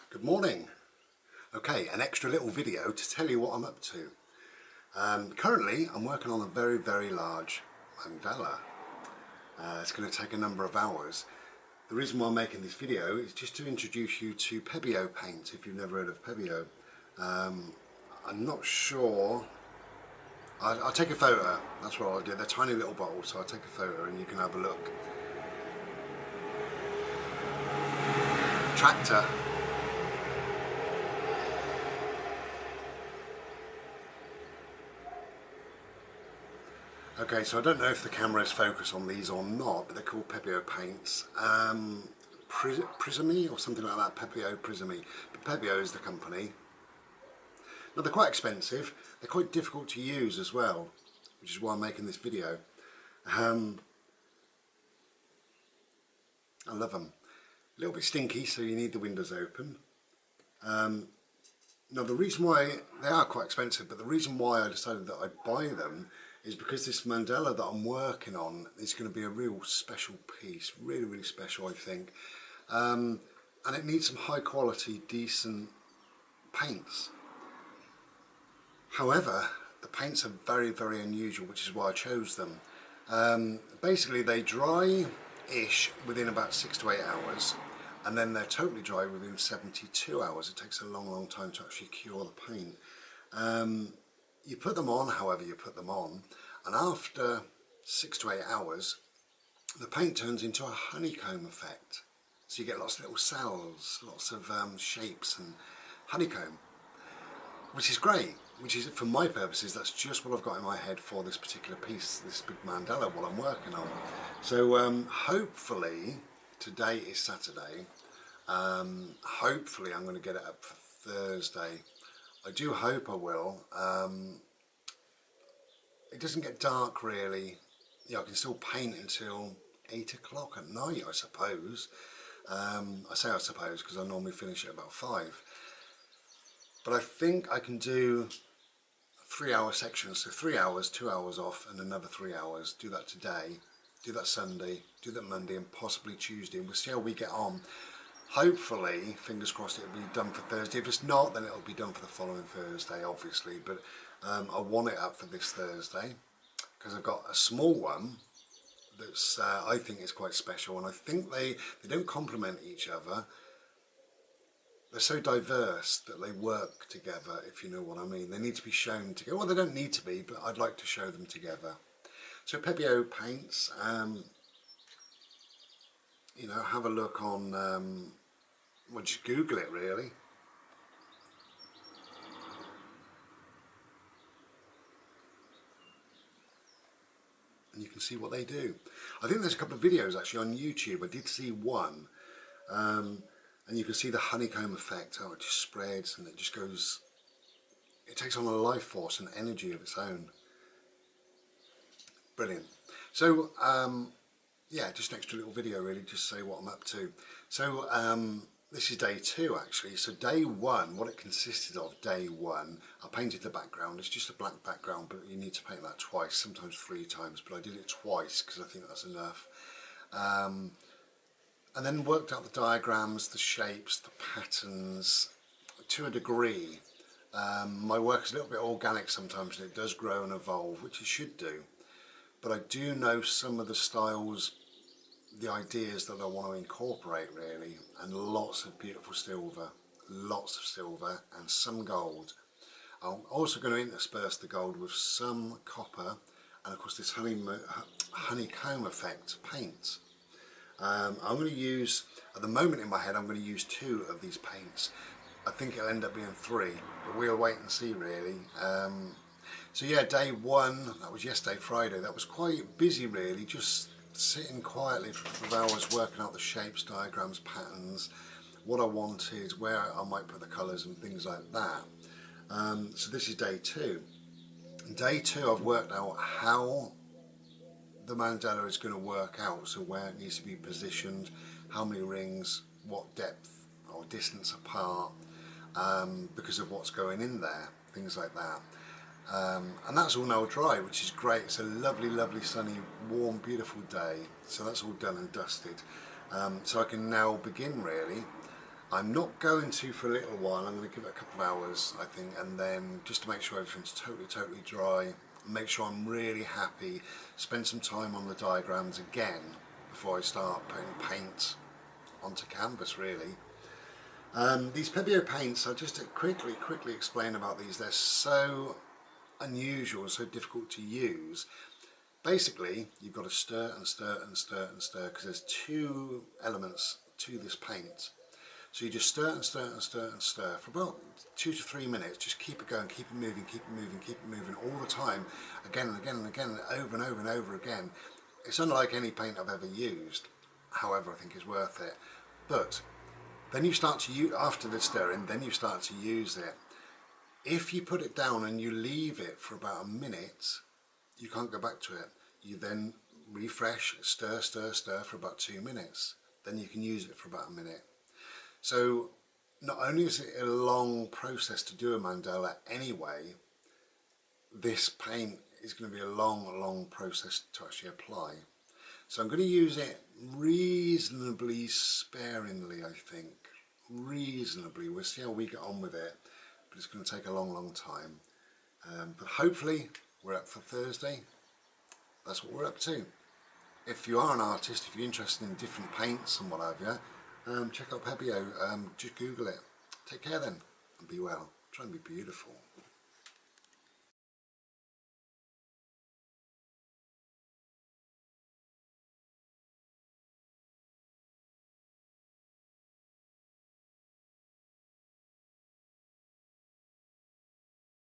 Good morning. Okay, an extra little video to tell you what I'm up to. Currently I'm working on a very large mandala. It's going to take a number of hours. The reason why I'm making this video is just to introduce you to pebeo paint, if you've never heard of pebeo. I'm not sure. I'll take a photo, that's what I'll do. They're tiny little bottles, so I'll take a photo and you can have a look. Tractor. Okay, so I don't know if the camera is focused on these or not, but they're called pebeo paints. Prismy or something like that, pebeo, Prismy. But pebeo is the company. Now they're quite expensive, they're quite difficult to use as well, which is why I'm making this video. I love them. A little bit stinky, so you need the windows open. Now the reason why they are quite expensive, but the reason why I decided that I'd buy them is because this mandala that I'm working on is going to be a real special piece, really special I think, and it needs some high quality, decent paints. However, the paints are very unusual, which is why I chose them. Basically they dry-ish within about 6 to 8 hours, and then they're totally dry within 72 hours. It takes a long time to actually cure the paint. You put them on however you put them on, and after 6 to 8 hours the paint turns into a honeycomb effect. So you get lots of little cells, lots of shapes and honeycomb, which is great, which is, for my purposes, that's just what I've got in my head for this particular piece, this big mandala, what I'm working on. So hopefully, today is Saturday, hopefully I'm going to get it up for Thursday. I do hope I will. It doesn't get dark really. I can still paint until 8 o'clock at night, I suppose. I say I suppose because I normally finish at about 5. But I think I can do 3-hour sections, so 3 hours, 2 hours off and another 3 hours. Do that today, do that Sunday, do that Monday and possibly Tuesday. We'll see how we get on. Hopefully, fingers crossed, it'll be done for Thursday. If it's not, then it'll be done for the following Thursday, obviously. But I want it up for this Thursday because I've got a small one that's I think is quite special, and I think they don't complement each other. They're so diverse that they work together, if you know what I mean. They need to be shown together. Well, they don't need to be, but I'd like to show them together. So pebeo paints, you know, have a look on, well, just Google it really. And you can see what they do. I think there's a couple of videos actually on YouTube. I did see one. And you can see the honeycomb effect, how it just spreads and it just goes, it takes on a life force and energy of its own. Brilliant. So, yeah, just an extra little video really, just to say what I'm up to. So, this is day 2 actually. So day 1, what it consisted of, day 1, I painted the background. It's just a black background, but you need to paint that twice, sometimes 3 times, but I did it twice because I think that's enough. And then worked out the diagrams, the shapes, the patterns to a degree. My work is a little bit organic sometimes and it does grow and evolve, which it should do. But I do know some of the styles, the ideas that I want to incorporate really, and lots of beautiful silver, and some gold. I'm also going to intersperse the gold with some copper and of course this honeycomb effect paint. I'm going to use, at the moment in my head, I'm going to use 2 of these paints. I think it'll end up being 3, but we'll wait and see really. So yeah, day 1, that was yesterday, Friday, that was quite busy really, just sitting quietly for hours working out the shapes, diagrams, patterns, what I wanted, where I might put the colours and things like that. So this is day 2. Day 2 I've worked out how the mandala is going to work out, so where it needs to be positioned, how many rings, what depth or distance apart, because of what's going in there, things like that. And that's all now dry, which is great. It's a lovely sunny, warm, beautiful day, so that's all done and dusted. So I can now begin really I'm not going to for a little while. I'm going to give it a couple of hours, I think, and then just to make sure everything's totally dry, make sure I'm really happy, spend some time on the diagrams again before I start putting paint onto canvas, really. These pebeo paints, I'll just quickly explain about these. They're so unusual, so difficult to use. Basically, you've got to stir and stir and stir and stir because there's two elements to this paint. So you just stir and stir and stir and stir for about 2 to 3 minutes. Just keep it going, keep it moving, keep it moving, keep it moving all the time, again and again and again, over and over and over again. It's unlike any paint I've ever used. However, I think it's worth it. But then you start to use, after the stirring, then you start to use it. If you put it down and you leave it for about a minute, you can't go back to it. You then refresh, stir, stir, stir for about 2 minutes. Then you can use it for about a minute. So not only is it a long process to do a mandala anyway, this paint is going to be a long process to actually apply. So I'm going to use it reasonably sparingly, I think. Reasonably. We'll see how we get on with it, but it's going to take a long time. But hopefully we're up for Thursday. That's what we're up to. If you are an artist, if you're interested in different paints and what have you, check out pebeo. Just Google it. Take care then, and be well. Try and be beautiful.